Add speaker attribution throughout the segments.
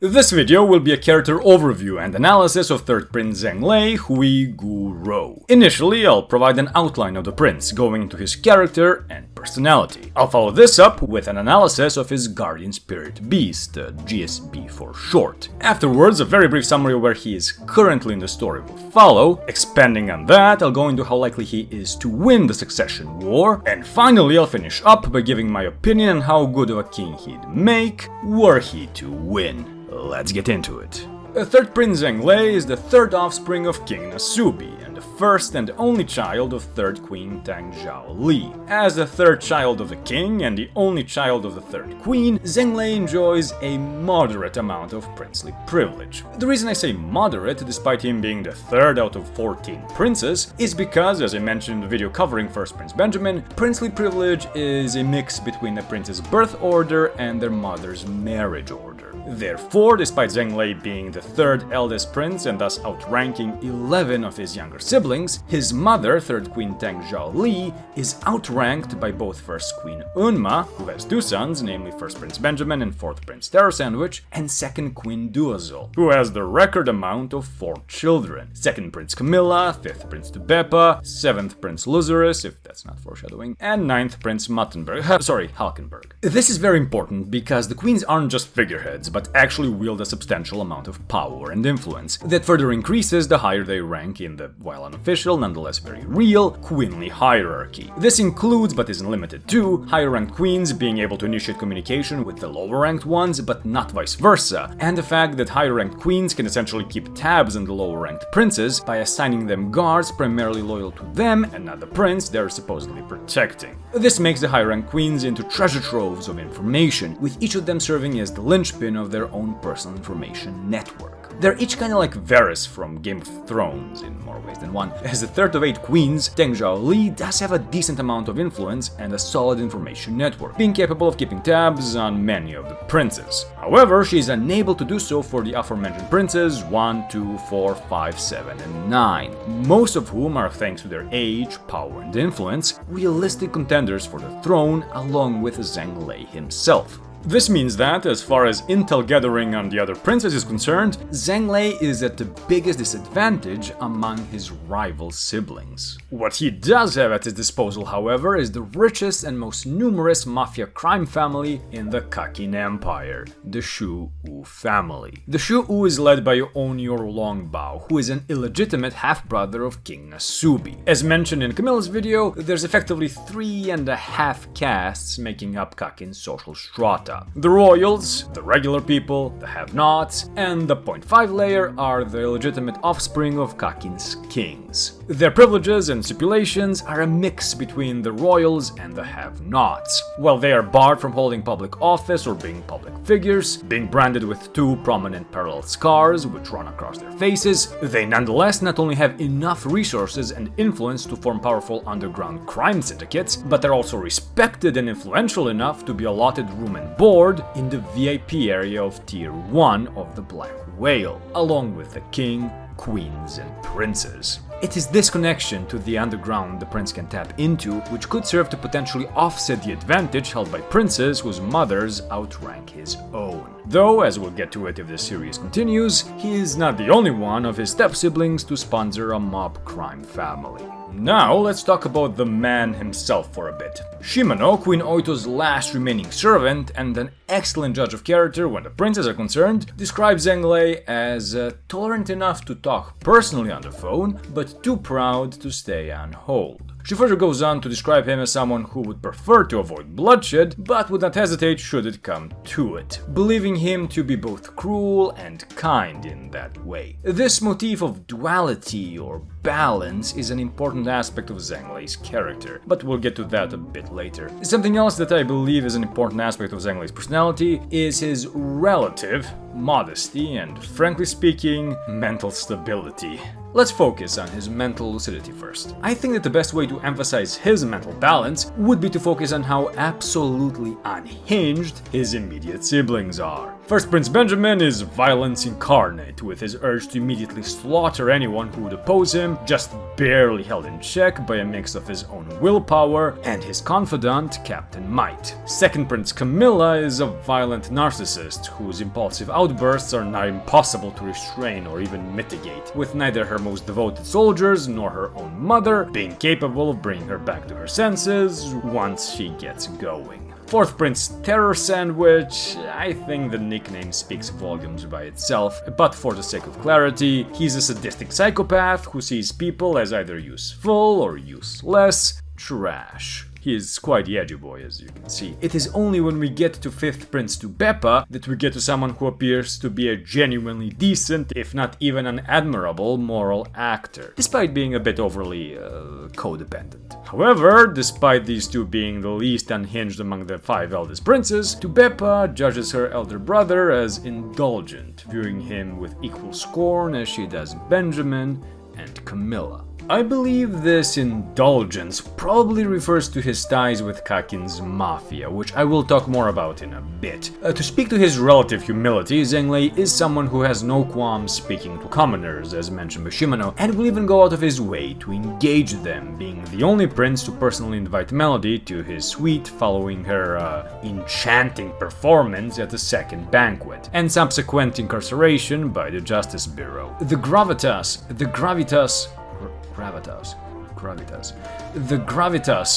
Speaker 1: This video will be a character overview and analysis of 3rd Prince Zhang Lei, Hui Gu Rou. Initially, I'll provide an outline of the prince, going into his character and personality. I'll follow this up with an analysis of his guardian spirit beast, GSB for short. Afterwards, a very brief summary of where he is currently in the story will follow. Expanding on that, I'll go into how likely he is to win the succession war. And finally, I'll finish up by giving my opinion on how good of a king he'd make were he to win. Let's get into it. 3rd Prince Zhang Lei is the 3rd offspring of King Nasubi, and the 1st and only child of 3rd Queen Tang Zhao-Li. As the 3rd child of the king and the only child of the 3rd Queen, Zhang Lei enjoys a moderate amount of princely privilege. The reason I say moderate, despite him being the 3rd out of 14 princes, is because, as I mentioned in the video covering 1st Prince Benjamin, princely privilege is a mix between a prince's birth order and their mother's marriage order. Therefore, despite Zhang Lei being the 3rd eldest prince and thus outranking 11 of his younger siblings, his mother, 3rd Queen Tang Zhao-Li, is outranked by both 1st Queen Unma, who has 2 sons, namely 1st Prince Benjamin and 4th Prince Terra Sandwich, and 2nd Queen Duazol, who has the record amount of 4 children: 2nd Prince Camilla, 5th Prince Tubepa, 7th Prince Luzurus, if that's not foreshadowing, and 9th Prince Halkenberg. This is very important because the queens aren't just figureheads, but actually wield a substantial amount of power and influence that further increases the higher they rank in the, while unofficial, nonetheless very real, queenly hierarchy. This includes, but isn't limited to, higher ranked queens being able to initiate communication with the lower ranked ones, but not vice versa, and the fact that higher ranked queens can essentially keep tabs on the lower ranked princes by assigning them guards primarily loyal to them and not the prince they're supposedly protecting. This makes the higher ranked queens into treasure troves of information, with each of them serving as the linchpin of their own personal information network. They're each kinda like Varys from Game of Thrones in more ways than one. As the 3rd of 8 queens, Tang Zhao-Li does have a decent amount of influence and a solid information network, being capable of keeping tabs on many of the princes. However, she is unable to do so for the aforementioned princes 1, 2, 4, 5, 7, and 9, most of whom are, thanks to their age, power, and influence, realistic contenders for the throne along with Zhang Lei himself. This means that, as far as intel gathering on the other princes is concerned, Zhang Lei is at the biggest disadvantage among his rival siblings. What he does have at his disposal, however, is the richest and most numerous mafia crime family in the Kakin Empire, the Shu Wu family. The Shu Wu is led by Onyor Longbao, who is an illegitimate half-brother of King Nasubi. As mentioned in Camilla's video, there's effectively 3.5 castes making up Kakin's social strata. The royals, the regular people, the have-nots, and the 0.5 layer are the legitimate offspring of Kakin's kings. Their privileges and stipulations are a mix between the royals and the have-nots. While they are barred from holding public office or being public figures, being branded with 2 prominent parallel scars which run across their faces, they nonetheless not only have enough resources and influence to form powerful underground crime syndicates, but are also respected and influential enough to be allotted room and board in the VIP area of Tier 1 of the Black Whale, along with the king, queens, and princes. It is this connection to the underground the prince can tap into which could serve to potentially offset the advantage held by princes whose mothers outrank his own. Though, as we'll get to it if this series continues, he is not the only one of his step-siblings to sponsor a mob crime family. Now, let's talk about the man himself for a bit. Shimano, Queen Oito's last remaining servant and an excellent judge of character when the princes are concerned, describes Zhang Lei as tolerant enough to talk personally on the phone, but too proud to stay on hold. She further goes on to describe him as someone who would prefer to avoid bloodshed, but would not hesitate should it come to it, believing him to be both cruel and kind in that way. This motif of duality or balance is an important aspect of Zhang Lei's character, but we'll get to that a bit later. Something else that I believe is an important aspect of Zhang Lei's personality is his relative modesty and, frankly speaking, mental stability. Let's focus on his mental lucidity first. I think that the best way to emphasize his mental balance would be to focus on how absolutely unhinged his immediate siblings are. First Prince Benjamin is violence incarnate, with his urge to immediately slaughter anyone who would oppose him, just barely held in check by a mix of his own willpower and his confidant, Captain Might. Second Prince Camilla is a violent narcissist whose impulsive outbursts are not impossible to restrain or even mitigate, with neither her most devoted soldiers nor her own mother being capable of bringing her back to her senses once she gets going. Fourth Prince Terror Sandwich, I think the nickname speaks volumes by itself, but for the sake of clarity, he's a sadistic psychopath who sees people as either useful or useless trash. He is quite the edgy boy, as you can see. It is only when we get to 5th Prince Tubeppa that we get to someone who appears to be a genuinely decent, if not even an admirable, moral actor, despite being a bit overly codependent. However, despite these two being the least unhinged among the 5 eldest princes, Tubeppa judges her elder brother as indulgent, viewing him with equal scorn as she does Benjamin and Camilla. I believe this indulgence probably refers to his ties with Kakin's mafia, which I will talk more about in a bit. To speak to his relative humility, Zhang Lei is someone who has no qualms speaking to commoners, as mentioned by Shimano, and will even go out of his way to engage them, being the only prince to personally invite Melody to his suite following her enchanting performance at the second banquet, and subsequent incarceration by the Justice Bureau. The gravitas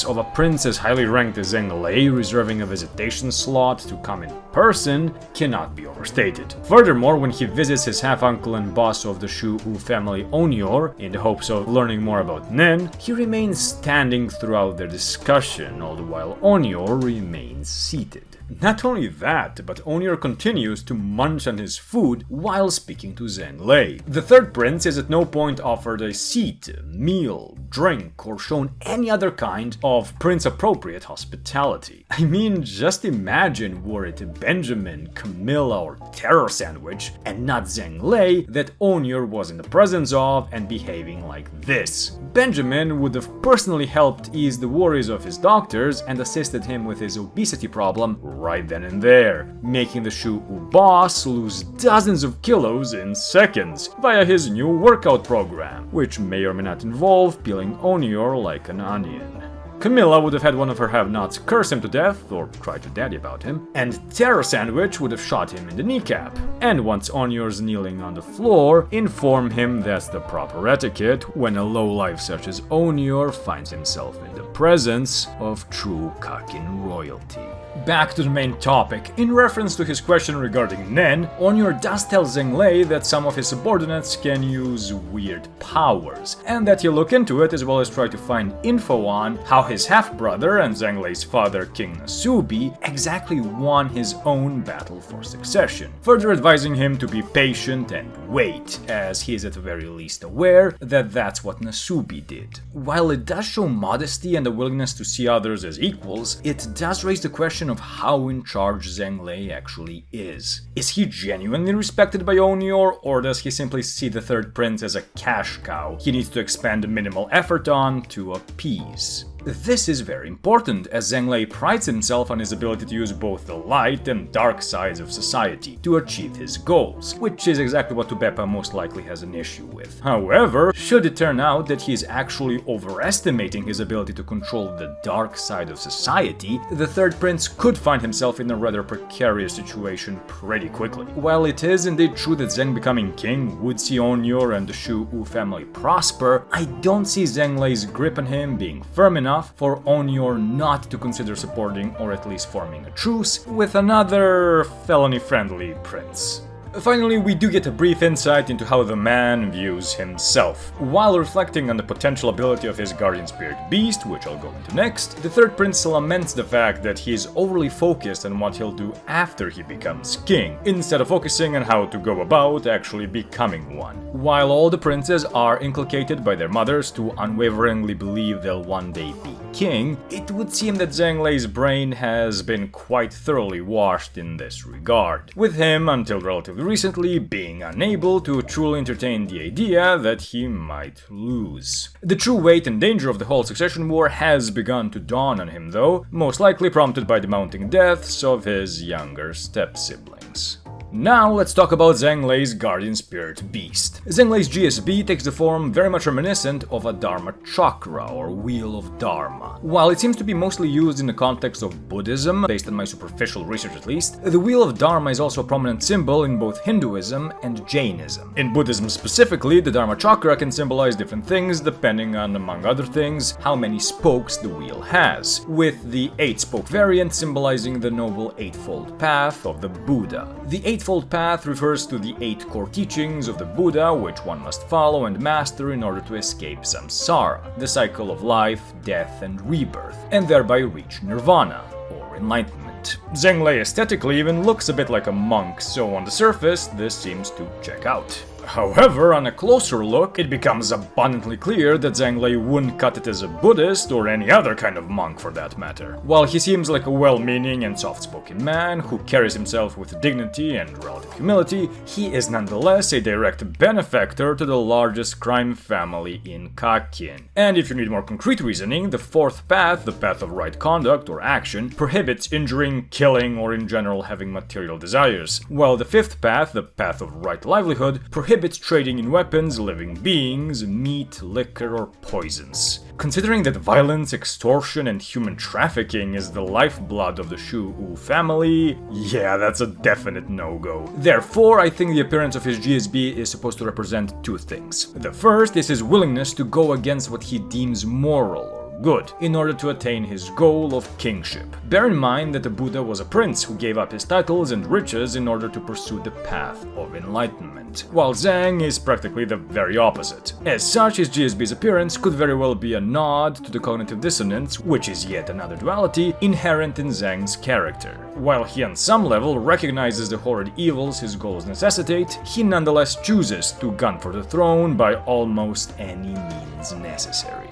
Speaker 1: of a prince as highly ranked as Zhang Lei reserving a visitation slot to come in person cannot be overstated. Furthermore, when he visits his half-uncle and boss of the Shu family Onyor in the hopes of learning more about Nen, he remains standing throughout their discussion, all the while Onyor remains seated. Not only that, but Onyor continues to munch on his food while speaking to Zhang Lei. The third prince is at no point offered a seat, meal, drink, or shown any other kind of prince-appropriate hospitality. I mean, just imagine were it Benjamin, Camilla, or Terror Sandwich, and not Zhang Lei, that Onyor was in the presence of and behaving like this. Benjamin would have personally helped ease the worries of his doctors and assisted him with his obesity problem right then and there, making the Shu boss lose dozens of kilos in seconds via his new workout program, which may or may not involve peeling Onyor like an onion. Camilla would have had one of her have-nots curse him to death, or try to daddy about him, and Terror Sandwich would have shot him in the kneecap, and once Onyor's kneeling on the floor, inform him that's the proper etiquette when a lowlife such as Onyor finds himself in the presence of true Kakin royalty. Back to the main topic. In reference to his question regarding Nen, Onyor does tell Zhang Lei that some of his subordinates can use weird powers, and that he'll look into it as well as try to find info on how his half-brother and Zhang Lei's father, King Nasubi, exactly won his own battle for succession, further advising him to be patient and wait, as he is at the very least aware that that's what Nasubi did. While it does show modesty and a willingness to see others as equals, it does raise the question of how in charge Zhang Lei actually is. Is he genuinely respected by Onyor, or does he simply see the third prince as a cash cow he needs to expend minimal effort on to appease? This is very important, as Zhang Lei prides himself on his ability to use both the light and dark sides of society to achieve his goals, which is exactly what Tubeppa most likely has an issue with. However, should it turn out that he is actually overestimating his ability to control the dark side of society, the third prince could find himself in a rather precarious situation pretty quickly. While it is indeed true that Zhang becoming king would see Onyor and the Shu family prosper, I don't see Zhang Lei's grip on him being firm enough for Onyor not to consider supporting or at least forming a truce with another felony-friendly prince. Finally, we do get a brief insight into how the man views himself. While reflecting on the potential ability of his guardian spirit beast, which I'll go into next, the third prince laments the fact that he is overly focused on what he'll do after he becomes king, instead of focusing on how to go about actually becoming one. While all the princes are inculcated by their mothers to unwaveringly believe they'll one day be king, it would seem that Zhang Lei's brain has been quite thoroughly washed in this regard, with him, until relatively recently, being unable to truly entertain the idea that he might lose. The true weight and danger of the whole succession war has begun to dawn on him though, most likely prompted by the mounting deaths of his younger step-siblings. Now let's talk about Zhang Lei's guardian spirit beast. Zhang Lei's GSB takes the form very much reminiscent of a Dharma chakra or wheel of Dharma. While it seems to be mostly used in the context of Buddhism, based on my superficial research at least, the wheel of Dharma is also a prominent symbol in both Hinduism and Jainism. In Buddhism specifically, the Dharma chakra can symbolize different things depending on, among other things, how many spokes the wheel has, with the 8-spoke variant symbolizing the Noble Eightfold Path of the Buddha. The Eightfold Path refers to the 8 core teachings of the Buddha, which one must follow and master in order to escape samsara, the cycle of life, death, and rebirth, and thereby reach nirvana, or enlightenment. Zhang Lei aesthetically even looks a bit like a monk, so on the surface, this seems to check out. However, on a closer look, it becomes abundantly clear that Zhang Lei wouldn't cut it as a Buddhist or any other kind of monk for that matter. While he seems like a well-meaning and soft-spoken man who carries himself with dignity and relative humility, he is nonetheless a direct benefactor to the largest crime family in Kakin. And if you need more concrete reasoning, the 4th path, the path of right conduct or action, prohibits injuring, killing, or in general having material desires, while the 5th path, the path of right livelihood, prohibits trading in weapons, living beings, meat, liquor, or poisons. Considering that violence, extortion, and human trafficking is the lifeblood of the Shu family, yeah, that's a definite no-go. Therefore, I think the appearance of his GSB is supposed to represent 2 things. The first is his willingness to go against what he deems moral good, in order to attain his goal of kingship. Bear in mind that the Buddha was a prince who gave up his titles and riches in order to pursue the path of enlightenment, while Zhang is practically the very opposite. As such, his GSB's appearance could very well be a nod to the cognitive dissonance, which is yet another duality, inherent in Zhang's character. While he on some level recognizes the horrid evils his goals necessitate, he nonetheless chooses to gun for the throne by almost any means necessary.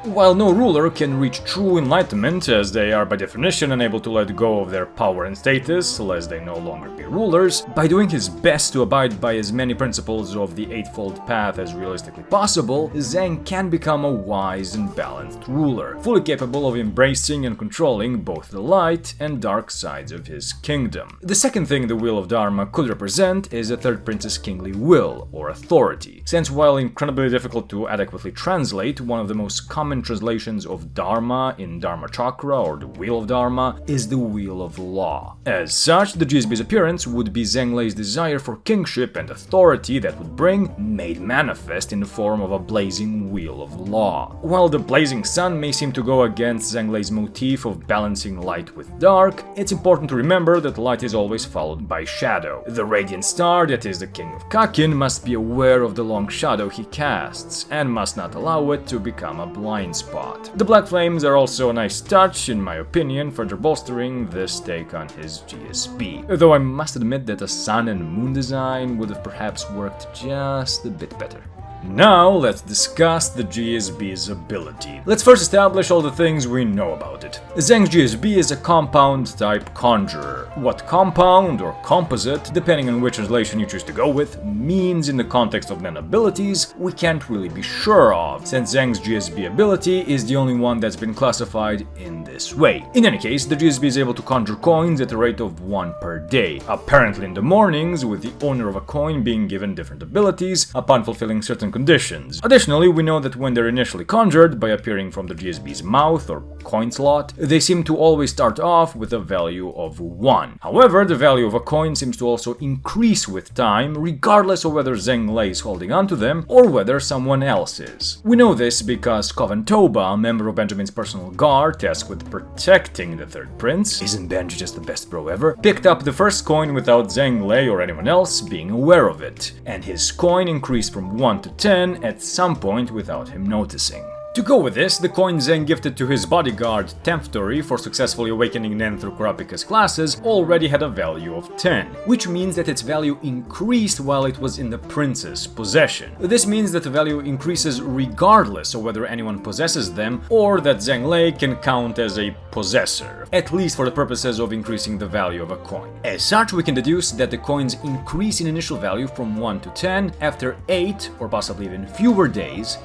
Speaker 1: While no ruler can reach true enlightenment, as they are by definition unable to let go of their power and status, lest they no longer be rulers, by doing his best to abide by as many principles of the Eightfold Path as realistically possible, Zhang can become a wise and balanced ruler, fully capable of embracing and controlling both the light and dark sides of his kingdom. The second thing the Wheel of Dharma could represent is the Third Prince's kingly will, or authority, since while incredibly difficult to adequately translate, one of the most common translations of Dharma in Dharma Chakra or the Wheel of Dharma is the Wheel of Law. As such, the GSB's appearance would be Zhang Lei's desire for kingship and authority that would bring, made manifest in the form of a blazing Wheel of Law. While the blazing sun may seem to go against Zhang Lei's motif of balancing light with dark, it's important to remember that light is always followed by shadow. The radiant star that is the king of Kakin must be aware of the long shadow he casts, and must not allow it to become a blind spot. The black flames are also a nice touch, in my opinion, further bolstering this take on his GSB. Though I must admit that a sun and moon design would have perhaps worked just a bit better. Now, let's discuss the GSB's ability. Let's first establish all the things we know about it. Zhang's GSB is a compound-type conjurer. What compound, or composite, depending on which translation you choose to go with, means in the context of Nen abilities, we can't really be sure of, since Zhang's GSB ability is the only one that's been classified in this way. In any case, the GSB is able to conjure coins at a rate of 1 per day, apparently in the mornings, with the owner of a coin being given different abilities upon fulfilling certain conditions. Additionally, we know that when they're initially conjured by appearing from the GSB's mouth or coin slot, they seem to always start off with a value of 1. However, the value of a coin seems to also increase with time, regardless of whether Zhang Lei is holding onto them or whether someone else is. We know this because Coven Toba, a member of Benjamin's personal guard tasked with protecting the Third Prince, isn't Benji just the best bro ever, picked up the first coin without Zhang Lei or anyone else being aware of it, and his coin increased from 1 to 10 at some point without him noticing. To go with this, the coin Zhang gifted to his bodyguard Temptory for successfully awakening Nen through Kurapika's classes already had a value of 10, which means that its value increased while it was in the prince's possession. This means that the value increases regardless of whether anyone possesses them or that Zhang Lei can count as a possessor, at least for the purposes of increasing the value of a coin. As such, we can deduce that the coins increase in initial value from 1 to 10 after 8 or possibly even fewer days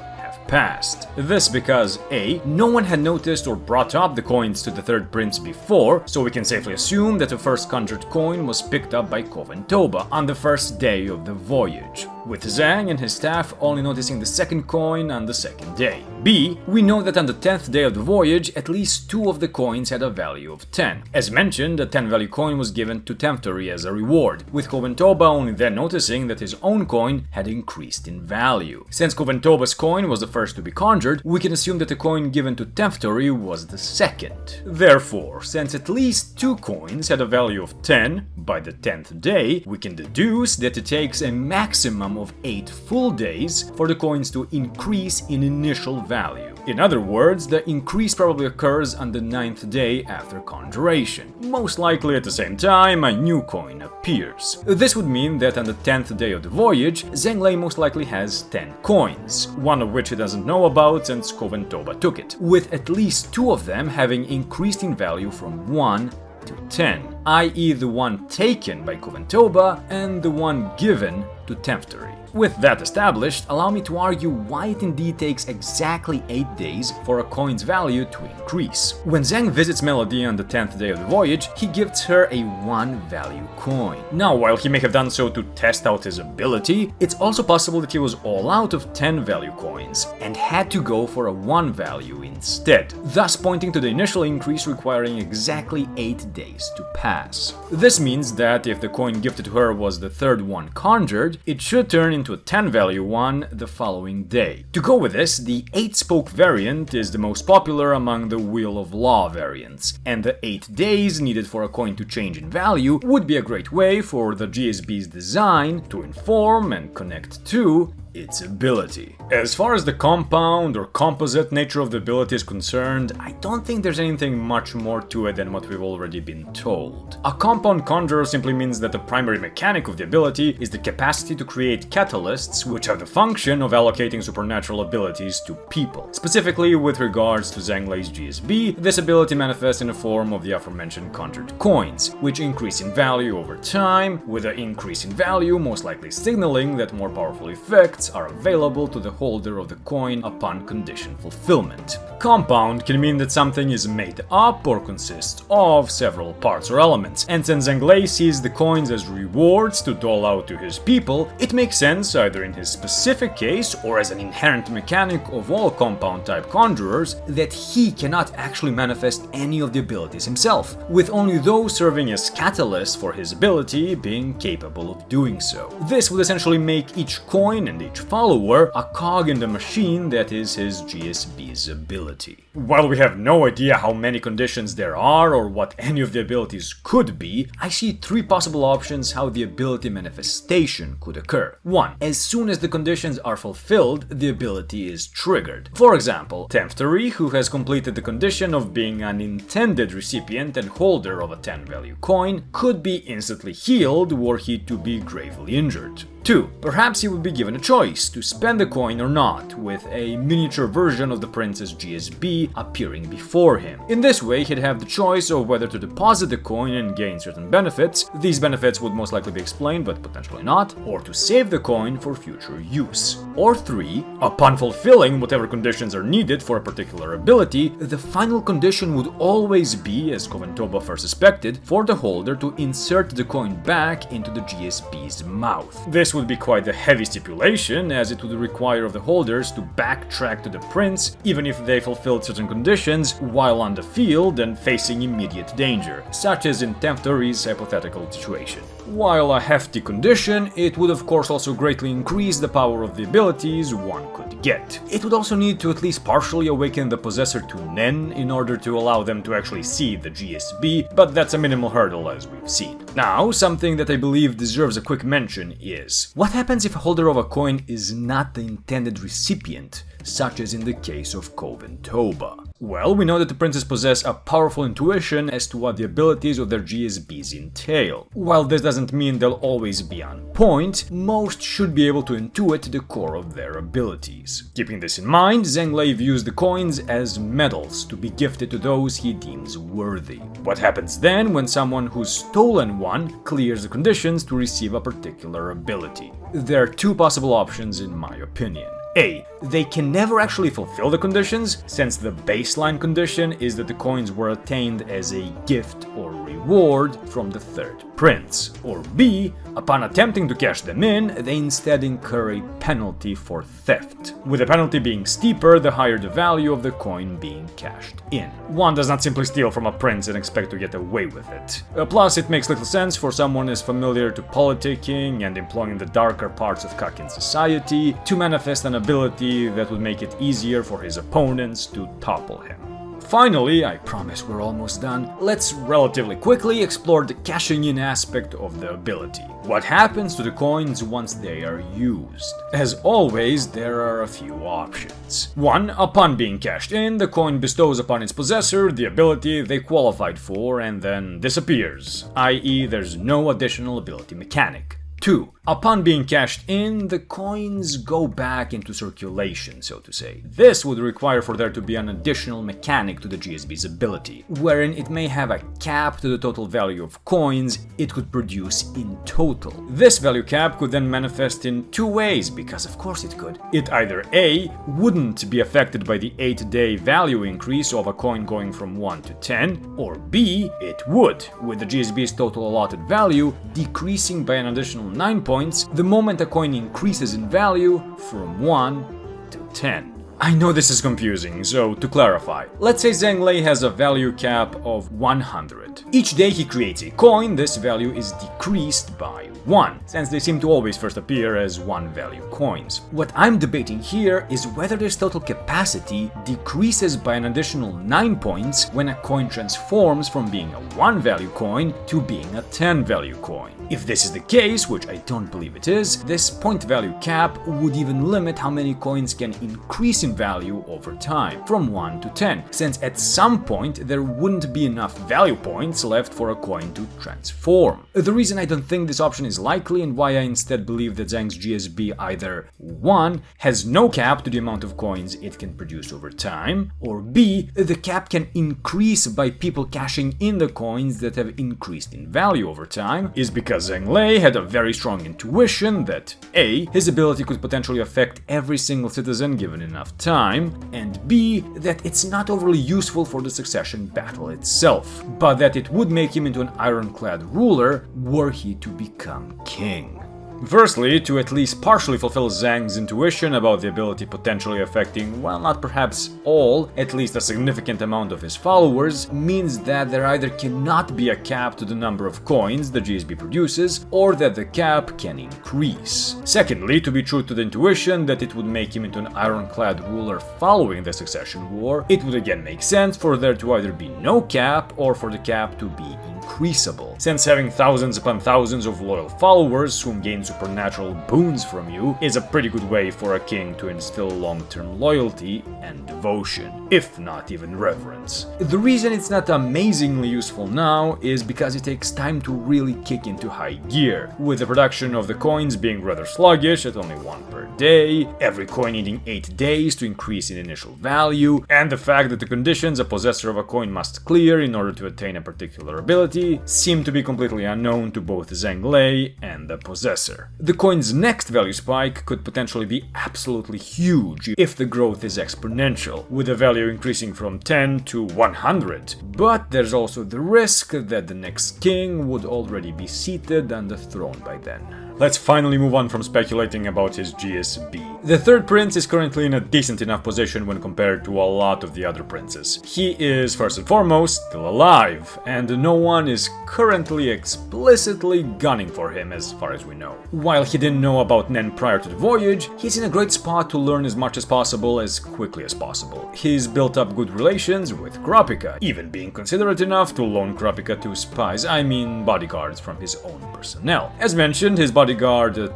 Speaker 1: passed. This because A. No one had noticed or brought up the coins to the third prince before, so we can safely assume that the first conjured coin was picked up by Koventoba on the first day of the voyage, with Zhang and his staff only noticing the second coin on the second day. B. We know that on the 10th day of the voyage, at least 2 of the coins had a value of 10. As mentioned, a 10 value coin was given to Temptory as a reward, with Koventoba only then noticing that his own coin had increased in value. Since Koventoba's coin was the first to be conjured, we can assume that the coin given to Temptory was the second. Therefore, since at least 2 coins had a value of 10 by the 10th day, we can deduce that it takes a maximum of 8 full days for the coins to increase in initial value. In other words, the increase probably occurs on the 9th day after conjuration. Most likely at the same time, a new coin appears. This would mean that on the 10th day of the voyage, Zhang Lei most likely has 10 coins, one of which he doesn't know about since Koventoba took it, with at least 2 of them having increased in value from 1 to 10, i.e. the one taken by Koventoba and the one given to Temptory. With that established, allow me to argue why it indeed takes exactly 8 days for a coin's value to increase. When Zhang visits Melody on the 10th day of the voyage, he gifts her a 1 value coin. Now, while he may have done so to test out his ability, it's also possible that he was all out of 10 value coins and had to go for a 1 value instead, thus pointing to the initial increase requiring exactly 8 days to pass. This means that if the coin gifted to her was the third one conjured, it should turn into a 10 value one the following day. To go with this, the 8-spoke variant is the most popular among the Wheel of Law variants, and the 8 days needed for a coin to change in value would be a great way for the GSB's design to inform and connect to its ability. As far as the compound or composite nature of the ability is concerned, I don't think there's anything much more to it than what we've already been told. A compound conjurer simply means that the primary mechanic of the ability is the capacity to create catalysts which have the function of allocating supernatural abilities to people. Specifically with regards to Zhang Lei's GSB, this ability manifests in the form of the aforementioned conjured coins, which increase in value over time, with the increase in value most likely signaling that more powerful effects are available to the holder of the coin upon condition fulfillment. Compound can mean that something is made up or consists of several parts or elements, and since Zhang Lei sees the coins as rewards to dole out to his people, it makes sense either in his specific case or as an inherent mechanic of all compound type conjurers that he cannot actually manifest any of the abilities himself, with only those serving as catalysts for his ability being capable of doing so. This would essentially make each coin and each follower a cog in the machine that is his GSB's ability. While we have no idea how many conditions there are or what any of the abilities could be, I see 3 possible options how the ability manifestation could occur. 1. As soon as the conditions are fulfilled, the ability is triggered. For example, Temptory, who has completed the condition of being an intended recipient and holder of a 10 value coin, could be instantly healed were he to be gravely injured. 2. Perhaps he would be given a choice to spend the coin or not, with a miniature version of the prince's GSB appearing before him. In this way, he'd have the choice of whether to deposit the coin and gain certain benefits. These benefits would most likely be explained, but potentially not, or to save the coin for future use. Or 3. Upon fulfilling whatever conditions are needed for a particular ability, the final condition would always be, as Koventoba first suspected, for the holder to insert the coin back into the GSB's mouth. This would be quite a heavy stipulation, as it would require of the holders to backtrack to the prince even if they fulfilled certain conditions while on the field and facing immediate danger, such as in Temptory's hypothetical situation. While a hefty condition, it would of course also greatly increase the power of the abilities one could get. It would also need to at least partially awaken the possessor to Nen in order to allow them to actually see the GSB, but that's a minimal hurdle as we've seen. Now, something that I believe deserves a quick mention is, what happens if a holder of a coin is not the intended recipient, such as in the case of Koventoba? Well, we know that the princes possess a powerful intuition as to what the abilities of their GSBs entail. While this doesn't mean they'll always be on point, most should be able to intuit the core of their abilities. Keeping this in mind, Zhang Lei views the coins as medals to be gifted to those he deems worthy. What happens then when someone who's stolen one clears the conditions to receive a particular ability? There are 2 possible options in my opinion. A. They can never actually fulfill the conditions, since the baseline condition is that the coins were attained as a gift or reward from the third prince. Or B. Upon attempting to cash them in, they instead incur a penalty for theft, with the penalty being steeper the higher the value of the coin being cashed in. One does not simply steal from a prince and expect to get away with it. Plus, it makes little sense for someone as familiar to politicking and employing the darker parts of Kakin society to manifest an ability that would make it easier for his opponents to topple him. Finally, I promise we're almost done, let's relatively quickly explore the cashing in aspect of the ability. What happens to the coins once they are used? As always, there are a few options. 1. Upon being cashed in, the coin bestows upon its possessor the ability they qualified for and then disappears, i.e. there's no additional ability mechanic. 2. Upon being cashed in, the coins go back into circulation, so to say. This would require for there to be an additional mechanic to the GSB's ability, wherein it may have a cap to the total value of coins it could produce in total. This value cap could then manifest in two ways, because of course it could. It either A. wouldn't be affected by the 8-day value increase of a coin going from 1 to 10, or B. it would, with the GSB's total allotted value decreasing by an additional 9 points the moment a coin increases in value from 1 to 10. I know this is confusing, so to clarify, let's say Zhang Lei has a value cap of 100. Each day he creates a coin, this value is decreased by 1, since they seem to always first appear as 1 value coins. What I'm debating here is whether this total capacity decreases by an additional 9 points when a coin transforms from being a 1 value coin to being a 10 value coin. If this is the case, which I don't believe it is, this point value cap would even limit how many coins can increase in value over time, from 1 to 10, since at some point there wouldn't be enough value points left for a coin to transform. The reason I don't think this option is likely and why I instead believe that Zhang's GSB either 1. has no cap to the amount of coins it can produce over time, or B. the cap can increase by people cashing in the coins that have increased in value over time, is because Zhang Lei had a very strong intuition that A. his ability could potentially affect every single citizen given enough time, and B. that it's not overly useful for the succession battle itself, but that it would make him into an ironclad ruler were he to become king. Firstly, to at least partially fulfill Zhang's intuition about the ability potentially affecting, well, not perhaps all, at least a significant amount of his followers, means that there either cannot be a cap to the number of coins the GSB produces, or that the cap can increase. Secondly, to be true to the intuition that it would make him into an ironclad ruler following the succession war, it would again make sense for there to either be no cap or for the cap to be increasable, since having thousands upon thousands of loyal followers whom gain supernatural boons from you is a pretty good way for a king to instill long-term loyalty and devotion, if not even reverence. The reason it's not amazingly useful now is because it takes time to really kick into high gear, with the production of the coins being rather sluggish at only 1 per day, every coin needing 8 days to increase in initial value, and the fact that the conditions a possessor of a coin must clear in order to attain a particular ability seem to be completely unknown to both Zhang Lei and the possessor. The coin's next value spike could potentially be absolutely huge if the growth is exponential, with the value increasing from 10 to 100, but there's also the risk that the next king would already be seated on the throne by then. Let's finally move on from speculating about his GSB. The third prince is currently in a decent enough position when compared to a lot of the other princes. He is, first and foremost, still alive, and no one is currently explicitly gunning for him as far as we know. While he didn't know about Nen prior to the voyage, he's in a great spot to learn as much as possible as quickly as possible. He's built up good relations with Kurapika, even being considerate enough to loan Kurapika 2 spies, I mean bodyguards from his own personnel. As mentioned, his bodyguard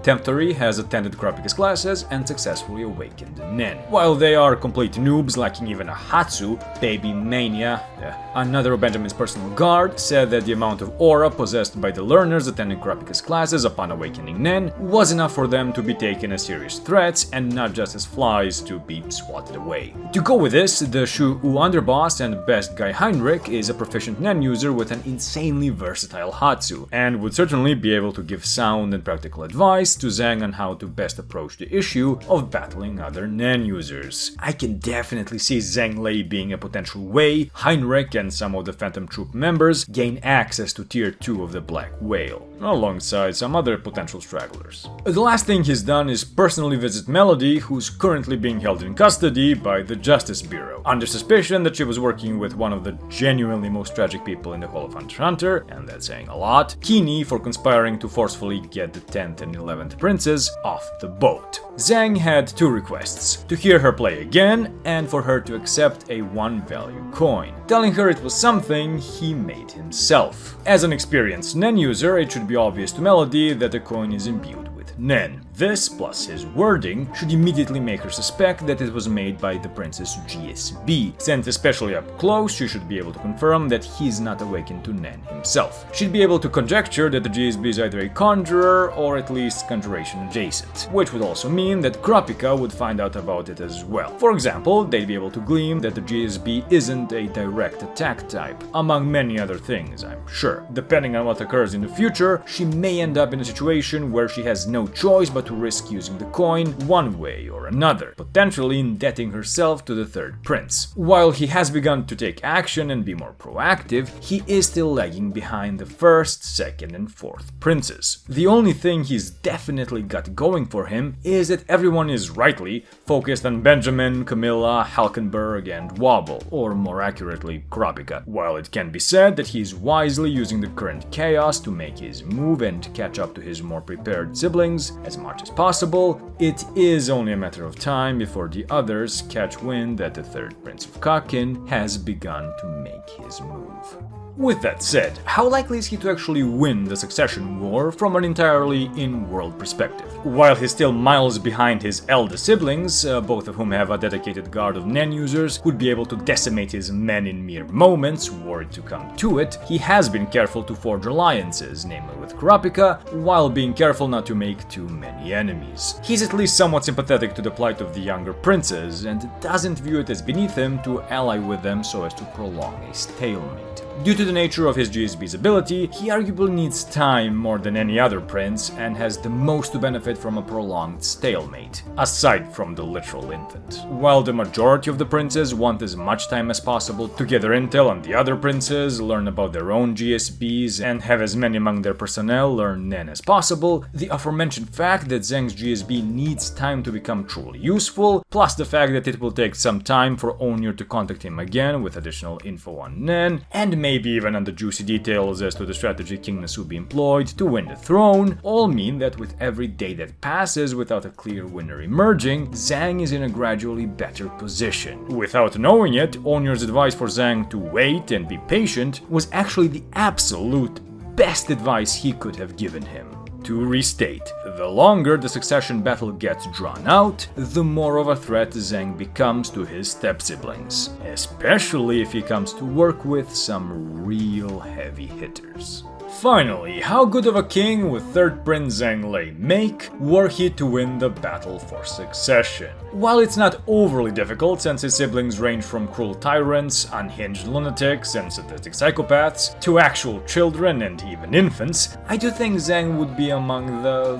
Speaker 1: Temptary has attended Kurapika's classes and successfully awakened Nen. While they are complete noobs lacking even a Hatsu, Baby Mania, another of Benjamin's personal guard, said that the amount of aura possessed by the learners attending Kurapika's classes upon awakening Nen was enough for them to be taken as serious threats and not just as flies to be swatted away. To go with this, the Shu U underboss and best guy Heinrich is a proficient Nen user with an insanely versatile Hatsu, and would certainly be able to give sound and practical advice to Zhang on how to best approach the issue of battling other Nen users. I can definitely see Zhang Lei being a potential way Heinrich and some of the Phantom Troop members gain access to Tier 2 of the Black Whale, alongside some other potential stragglers. The last thing he's done is personally visit Melody, who's currently being held in custody by the Justice Bureau, under suspicion that she was working with one of the genuinely most tragic people in the whole of Hunter x Hunter, and that's saying a lot, Kini, for conspiring to forcefully get the 10th and 11th princes off the boat. Zhang had two requests: to hear her play again, and for her to accept a 1-value coin, telling her it was something he made himself. As an experienced Nen user, it should be obvious to Melody that the coin is imbued with Nen. This, plus his wording, should immediately make her suspect that it was made by the prince's GSB, since especially up close she should be able to confirm that he's not awakened to Nen himself. She'd be able to conjecture that the GSB is either a conjurer or at least conjuration adjacent, which would also mean that Kropika would find out about it as well. For example, they'd be able to glean that the GSB isn't a direct attack type, among many other things, I'm sure. Depending on what occurs in the future, she may end up in a situation where she has no choice but to risk using the coin one way or another, potentially indebting herself to the third prince. While he has begun to take action and be more proactive, he is still lagging behind the first, second, and fourth princes. The only thing he's definitely got going for him is that everyone is rightly focused on Benjamin, Camilla, Halkenberg, and Wobble, or more accurately, Kropika. While it can be said that he's wisely using the current chaos to make his move and catch up to his more prepared siblings as much as possible, it is only a matter of time before the others catch wind that the third Prince of Kakin has begun to make his move. With that said, how likely is he to actually win the succession war from an entirely in-world perspective? While he's still miles behind his eldest siblings, both of whom have a dedicated guard of Nen users who'd be able to decimate his men in mere moments were it to come to it, he has been careful to forge alliances, namely with Kurapika, while being careful not to make too many enemies. He's at least somewhat sympathetic to the plight of the younger princes, and doesn't view it as beneath him to ally with them so as to prolong a stalemate. Due to the nature of his GSB's ability, he arguably needs time more than any other prince and has the most to benefit from a prolonged stalemate, aside from the literal infant. While the majority of the princes want as much time as possible to gather intel on the other princes, learn about their own GSBs, and have as many among their personnel learn Nen as possible, the aforementioned fact that Zhang's GSB needs time to become truly useful, plus the fact that it will take some time for Onir to contact him again with additional info on Nen, and maybe even on the juicy details as to the strategy King Nasubi employed to win the throne, all mean that with every day that passes without a clear winner emerging, Zhang is in a gradually better position. Without knowing it, Onir's advice for Zhang to wait and be patient was actually the absolute best advice he could have given him. To restate, the longer the succession battle gets drawn out, the more of a threat Zhang becomes to his step-siblings, especially if he comes to work with some real heavy hitters. Finally, how good of a king would third Prince Zhang Lei make were he to win the battle for succession? While it's not overly difficult since his siblings range from cruel tyrants, unhinged lunatics, and sadistic psychopaths, to actual children and even infants, I do think Zhang would be among the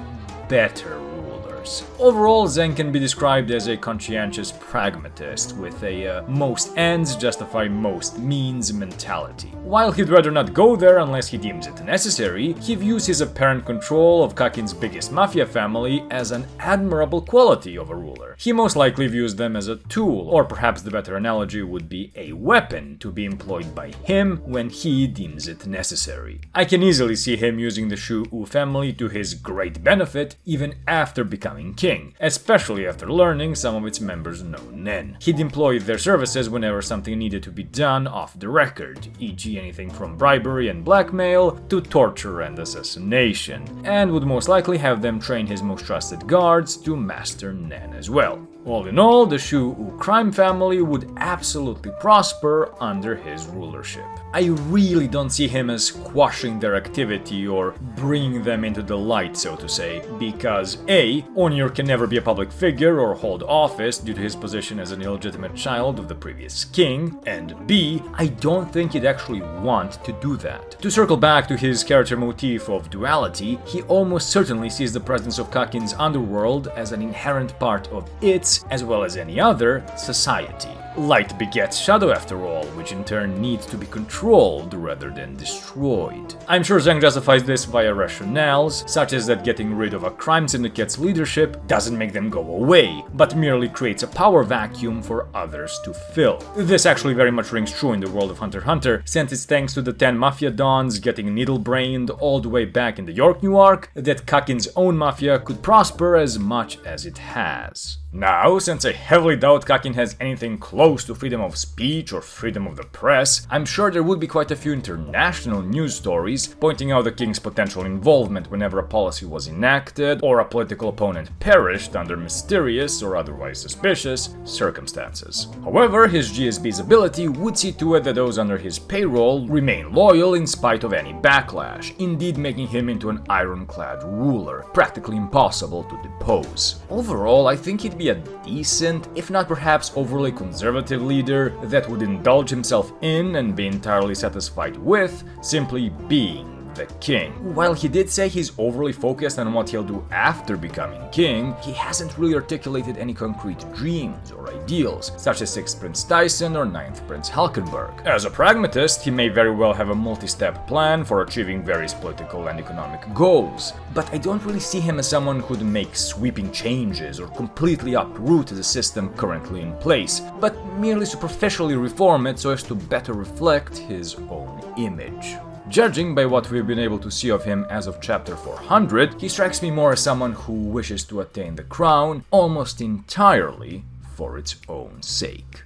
Speaker 1: better rulers. Overall, Zhang can be described as a conscientious pragmatist with a most ends justify most means mentality. While he'd rather not go there unless he deems it necessary, he views his apparent control of Kakin's biggest mafia family as an admirable quality of a ruler. He most likely views them as a tool, or perhaps the better analogy would be a weapon to be employed by him when he deems it necessary. I can easily see him using the Shu U family to his great benefit even after becoming king, especially after learning some of its members know Nen. He'd employ their services whenever something needed to be done off the record, e.g. anything from bribery and blackmail to torture and assassination, and would most likely have them train his most trusted guards to master Nen as well. All in all, the Shu U crime family would absolutely prosper under his rulership. I really don't see him as quashing their activity or bringing them into the light, so to say, because A. Honir can never be a public figure or hold office due to his position as an illegitimate child of the previous king, and B, I don't think he'd actually want to do that. To circle back to his character motif of duality, he almost certainly sees the presence of Kakin's underworld as an inherent part of its, as well as any other, society. Light begets shadow after all, which in turn needs to be controlled rather than destroyed. I'm sure Zhang justifies this via rationales, such as that getting rid of a crime syndicate's leadership doesn't make them go away, but merely creates a power vacuum for others to fill. This actually very much rings true in the world of Hunter x Hunter, since it's thanks to the 10 mafia dons getting needle-brained all the way back in the York New Arc that Kakin's own mafia could prosper as much as it has. Now, since I heavily doubt Kakin has anything close to freedom of speech or freedom of the press, I'm sure there would be quite a few international news stories pointing out the king's potential involvement whenever a policy was enacted or a political opponent perished under mysterious or otherwise suspicious circumstances. However, his GSB's ability would see to it that those under his payroll remain loyal in spite of any backlash, indeed making him into an ironclad ruler, practically impossible to depose. Overall, I think he'd be a decent, if not perhaps overly conservative leader that would indulge himself in and be entirely satisfied with simply being the king. While he did say he's overly focused on what he'll do after becoming king, he hasn't really articulated any concrete dreams or ideals, such as 6th Prince Tyson or 9th Prince Halkenberg. As a pragmatist, he may very well have a multi-step plan for achieving various political and economic goals, but I don't really see him as someone who'd make sweeping changes or completely uproot the system currently in place, but merely superficially reform it so as to better reflect his own image. Judging by what we've been able to see of him as of chapter 400, he strikes me more as someone who wishes to attain the crown almost entirely for its own sake.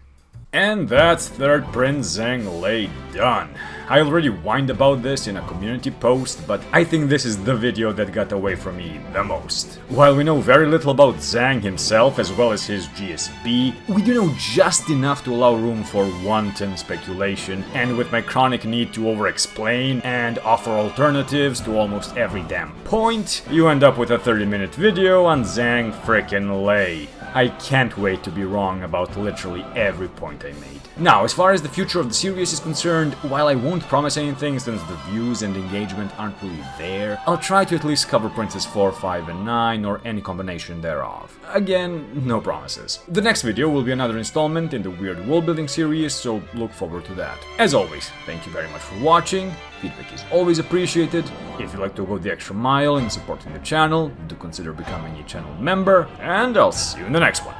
Speaker 1: And that's 3rd Prince Zhang Lei done. I already whined about this in a community post, but I think this is the video that got away from me the most. While we know very little about Zhang himself as well as his GSB, we do know just enough to allow room for wanton speculation, and with my chronic need to over-explain and offer alternatives to almost every damn point, you end up with a 30-minute video on Zhang frickin' Lei. I can't wait to be wrong about literally every point I made. Now, as far as the future of the series is concerned, while I won't promise anything since the views and engagement aren't really there, I'll try to at least cover Princes 4, 5, and 9, or any combination thereof. Again, no promises. The next video will be another installment in the weird world building series, so look forward to that. As always, thank you very much for watching. Feedback is always appreciated. If you'd like to go the extra mile in supporting the channel, do consider becoming a channel member, and I'll see you in the next one.